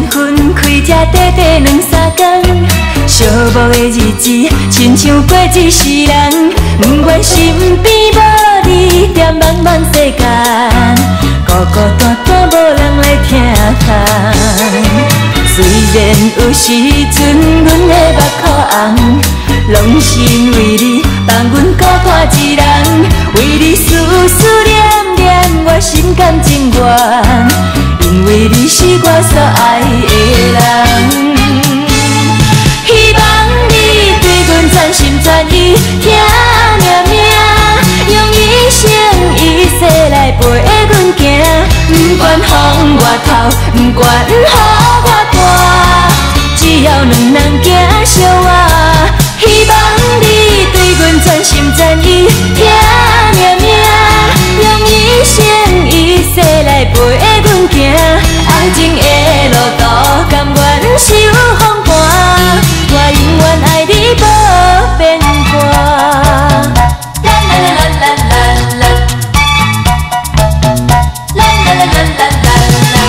分开这短短两三天，寂寞的日子亲像过一世人，不愿身边无你，在茫茫世间，孤孤单单无人来疼痛。虽然有时阵阮的目眶红，拢是因为你放阮孤单一人，为你思思念念，我心甘情愿，因为你是我所爱的人。希望你对阮全心全意听命命，用一生一世来陪阮行，不管风外头，不管雨我大，只要两人行相活。希望你对阮全心全意听命命，用一生一世来陪阮行，爱情的路途甘愿受风寒，我永远爱你无变卦。啦啦啦啦啦啦，啦啦啦啦啦啦。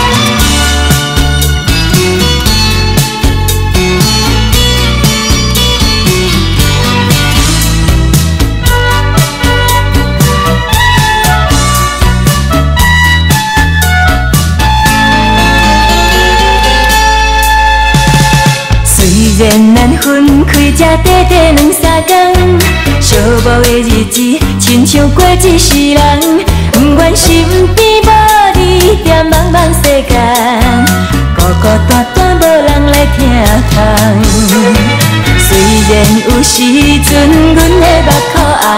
虽然咱分开这短短两三天，寂寞的日子亲像过一世人，不愿身边无你，在茫茫世间，孤孤单单无人来疼痛。虽然有时阵阮的目眶红，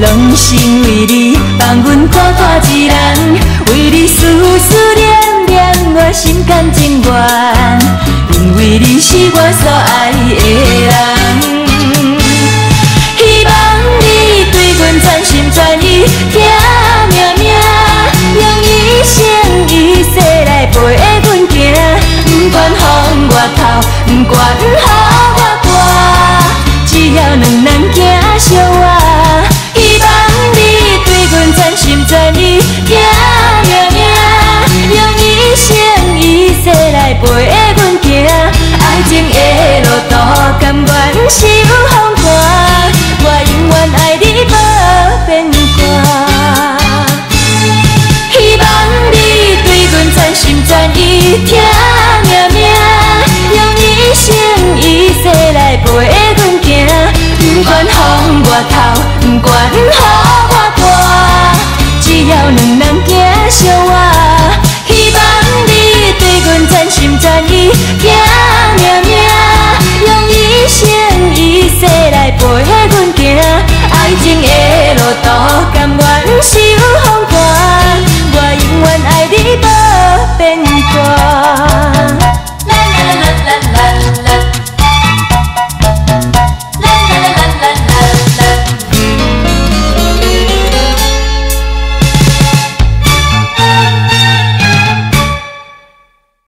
拢是因为你放阮孤单一人，为你思思念念，我心甘情愿，因为你是我所爱的人。希望你对阮全心全意听命命，用一生一世来陪阮行，不管风外头，不管雨我大，只要两人行相活。希望你对阮全心全意听命命，用一生一世来陪阮行，爱情的路途甘愿受风寒，我永远爱你无变卦。希望你对阮全心全意听命命，用一生一世来陪阮行，不管风外头，不管雨我大，只要两人行相活。希望你对阮全心全意。